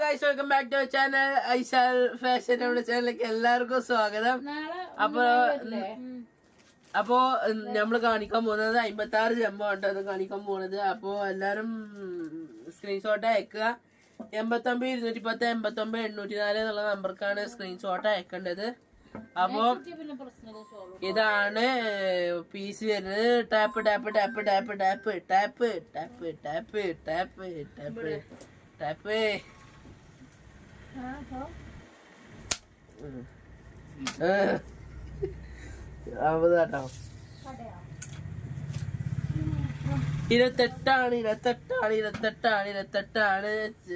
Guys, welcome back to channel Aishal fashion. നമ്മുടെ ചാനലിലേക്ക് എല്ലാവർക്കും സ്വാഗതം. അപ്പോ നമ്മള് കാണിക്കാൻ പോകുന്നത് 56 ജമ്പോ ആണ് കാണിക്കാൻ പോകുന്നത്. അപ്പോ എല്ലാരും സ്ക്രീൻഷോട്ട് അയക്കുക. 89 210 89 804 എന്നുള്ള നമ്പർക്കാണ് സ്ക്രീൻഷോട്ട് അയക്കേണ്ടത്. അപ്പോ ഇതാണ് പീസ് വരുന്നത്. Tap tap tap tap tap tap tap tap tap tap tap. കേട്ടോ 28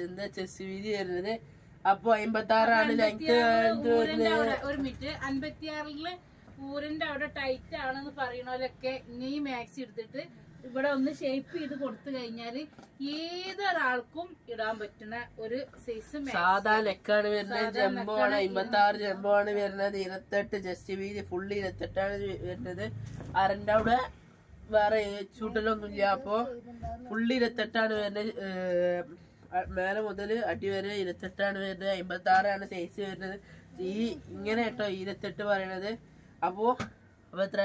എന്താ ചെസ് വീതി വരുന്നത്. അപ്പൊ 56 ലെങ്ത് ഒരു മിനിറ്റ്. 56 ഊരിന്റെ അവിടെ ടൈറ്റ് ആണെന്ന് പറയണോലൊക്കെ ഇനി മാക്സി എടുത്തിട്ട് ഇവിടെ ഒന്ന് ഷേപ്പ് ചെയ്ത് കൊടുത്തു കഴിഞ്ഞാല് ഏതൊരാൾക്കും ഇടാൻ പറ്റുന്ന ഒരു സൈസ് സാധാ നെക്കാണ് വരുന്നത്. ജമ്പോ ആണ് 56 ജമ്പോ ആണ് വരുന്നത്. 28 ജസ്റ്റ് വീതി ഫുള്ള് 28 വരുന്നത്. അരന്റെ അവിടെ വേറെ ചൂട്ടലൊന്നും ഇല്ല. അപ്പൊ ഫുള്ള് 28 വരുന്നത്. മേലെ മുതൽ അടി വരെ 28 വരുന്നത്. 56 സൈസ് വരുന്നത്. ഈ ഇങ്ങനെ കേട്ടോ 28 പറയണത്. അപ്പൊ എത്ര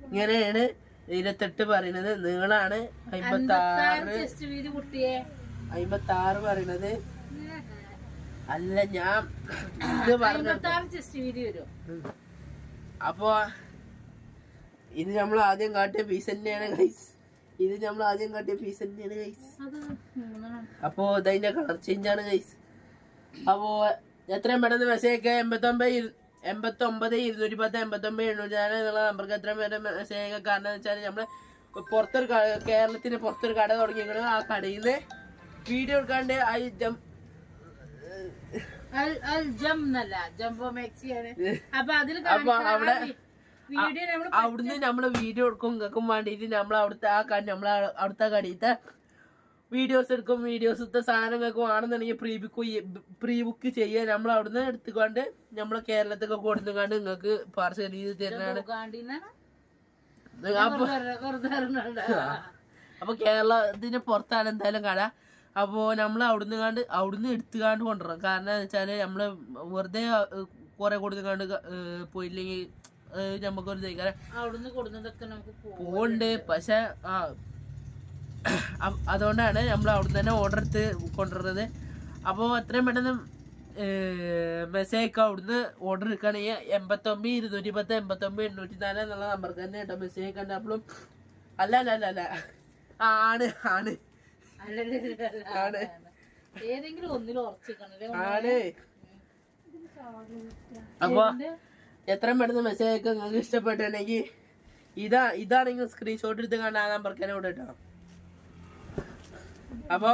ഇങ്ങനെയാണ് 28 പറയുന്നത്. നീളാണ് 56 പറയണത്. അല്ല, ഞാൻ ഇത് പറഞ്ഞു. അപ്പൊ ഇത് നമ്മൾ ആദ്യം കാട്ടിയ പീസ് തന്നെയാണ് ഗൈസ്. അപ്പോ ഇതിന്റെ കളർ ചേഞ്ച് ആണ് ഗൈസ്. അപ്പോ എത്രയും പെട്ടെന്ന് മെസ്സേജ് 89 210 89 804 എന്നുള്ള നമ്പർക്ക് എത്രയും പെട്ടെന്ന് മെസ്സേജ്. കാരണം എന്ന് വെച്ചാൽ നമ്മള് കേരളത്തിന് പുറത്തൊരു കട തുടങ്ങിയത്. ആ കടയിൽ നിന്ന് വീഡിയോ എടുക്കാണ്ട് അവിടുന്ന് നമ്മള് വീഡിയോ എടുക്കും. ഇങ്ങൾക്കും വേണ്ടിട്ട് നമ്മൾ അവിടുത്തെ കടയിലത്തെ വീഡിയോസ് എടുക്കും. വീഡിയോസത്തെ സാധനങ്ങൾക്ക് വേണമെന്നുണ്ടെങ്കിൽ പ്രീ ബുക്ക് ചെയ്യാൻ നമ്മൾ അവിടുന്ന് എടുത്തുകൊണ്ട് നമ്മളെ കേരളത്തൊക്കെ കൊടുത്തുകൊണ്ട് നിങ്ങൾക്ക് പാർസൽ ചെയ്ത് തരുന്നതാണ്. അപ്പൊ കേരളത്തിന് പുറത്താണ് എന്തായാലും കട. അപ്പോ നമ്മൾ അവിടുന്ന് എടുത്തുകാണ്ട് കൊണ്ടുവരണം. കാരണം എന്ന് വെച്ചാല് നമ്മള് വെറുതെ കുറെ കൊടുത്തുകാണ്ട് പോയില്ലെങ്കിൽ നമുക്കൊരു തയ്ക്കാൻ പോണ്ട്. പക്ഷെ അതുകൊണ്ടാണ് നമ്മൾ അവിടുന്ന് തന്നെ ഓർഡർ എടുത്ത് കൊണ്ടുവരുന്നത്. അപ്പോൾ എത്രയും പെട്ടെന്ന് മെസ്സേജ് അവിടുന്ന് ഓർഡർ എടുക്കുകയാണെങ്കിൽ 89 210 89 804 എന്നുള്ള നമ്പർക്ക് തന്നെ കേട്ടോ മെസ്സേജ് കണ്ട്. അപ്പോഴും അല്ല ആണ് അപ്പൊ എത്രയും പെട്ടെന്ന് മെസ്സേജ് അയക്കാൻ നിങ്ങൾക്ക് ഇഷ്ടപ്പെട്ടുണ്ടെങ്കിൽ ഇതാണെങ്കിൽ സ്ക്രീൻഷോട്ട് എടുത്ത് കണ്ട് ആ നമ്പർക്ക് തന്നെ ഇവിടെ കേട്ടോ. അപ്പൊ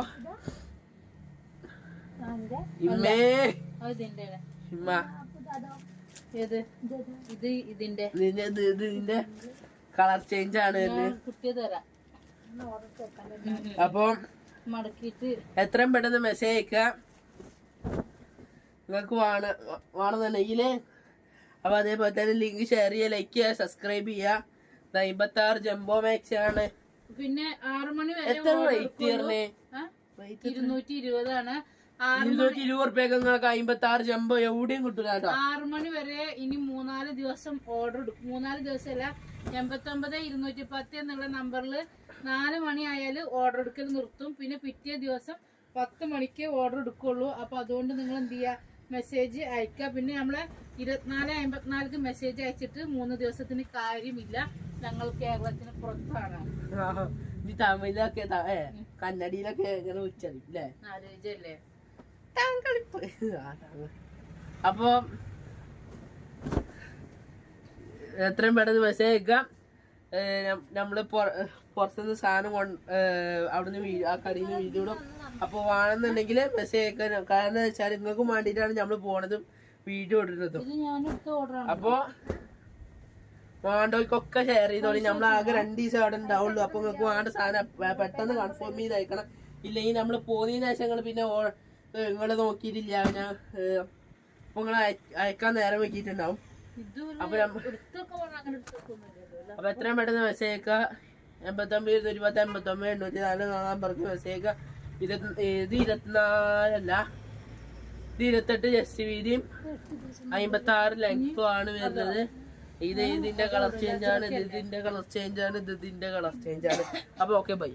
ഇതിന്റെ കളർ ചേഞ്ച് ആണ്. അപ്പൊ എത്രയും പെട്ടെന്ന് മെസ്സേജ് അയക്കുക നിങ്ങൾക്ക് വേണമെന്നുണ്ടെങ്കില്. അപ്പൊ അതേപോലെ തന്നെ ലിങ്ക് ഷെയർ ചെയ്യുക, ലൈക്ക് ചെയ്യുക, സബ്സ്ക്രൈബ് ചെയ്യുക. 56 ജംബോ മാക്സ് ആണ്. പിന്നെ 6 മണി വരെ എത്ര റേറ്റ് 220 ആണ്. 220 റുപ്യക്ക് നിങ്ങൾക്ക് 56 ജംബോ എവിടെയും കിട്ടൂല കേട്ടോ. 6 മണി വരെ ഇനി 3-4 ദിവസം ഓർഡർ എടുക്കും. 3-4 ദിവസമല്ല, 89 210 എന്നുള്ള നമ്പറിൽ 4 മണി ആയാൽ ഓർഡർ എടുക്കൽ നിർത്തും. പിന്നെ പിറ്റേ ദിവസം 10 മണിക്ക് ഓർഡർ എടുക്കുള്ളൂ. അപ്പൊ അതുകൊണ്ട് നിങ്ങൾ എന്ത് ചെയ്യുക, മെസ്സേജ് അയക്കുക. പിന്നെ നമ്മളെ 24 മെസ്സേജ് അയച്ചിട്ട് 3 ദിവസത്തിന് കാര്യമില്ല. ഞങ്ങൾ കേരളത്തിന് പുറത്താണ്. തമിഴിലൊക്കെ കന്നഡയിലൊക്കെ ഇങ്ങനെ ഉച്ചല്ലേ. അപ്പൊ എത്രയും പെട്ടെന്ന് മെസ്സേജ് അയക്കാം. നമ്മള് പുറത്തുനിന്ന് സാധനം അവിടുന്ന് ആ കടയിൽ നിന്ന് വീഡിയോ ഇടും. അപ്പൊ വേണമെന്നുണ്ടെങ്കിൽ മെസ്സേജ് അയക്കാൻ. കാരണം എന്താ വെച്ചാൽ നിങ്ങൾക്കും വേണ്ടിയിട്ടാണ് നമ്മള് പോണതും വീഡിയോ ഇടുന്നതും. അപ്പൊ വേണ്ടവർക്കൊക്കെ ഷെയർ ചെയ്തോളി. നമ്മളാകെ 2 ദിവസം അവിടെ ഉണ്ടാവുള്ളൂ. അപ്പൊ നിങ്ങൾക്ക് വേണ്ട സാധനം പെട്ടെന്ന് കൺഫേം ചെയ്ത് അയക്കണം. ഇല്ലെങ്കിൽ നമ്മള് പോകുന്നതിന് ശേഷം പിന്നെ നിങ്ങള് നോക്കിയിട്ടില്ല, ഞാൻ അപ്പൊ നിങ്ങൾ അയക്കാൻ നേരം വെക്കിയിട്ടുണ്ടാവും. അപ്പൊ എത്രയും പെട്ടെന്ന് മെസ്സേജ് അയക്കുക. 89 210 89 804 നമ്പർക്ക് മെസ്സേജ് അയക്കുക. ഇത് 24 ഇത് 28 ജസ്റ്റ് വീതിയും 56 ലെങ്ത്തും ആണ് വരുന്നത്. ഇത് ഇതിന്റെ കളർ ചേഞ്ച് ആണ്, ഇത് ഇതിന്റെ കളർ ചേഞ്ച് ആണ്, ഇത് ഇതിന്റെ കളർ ചേഞ്ച് ആണ്. അപ്പൊ ഓക്കെ ബൈ.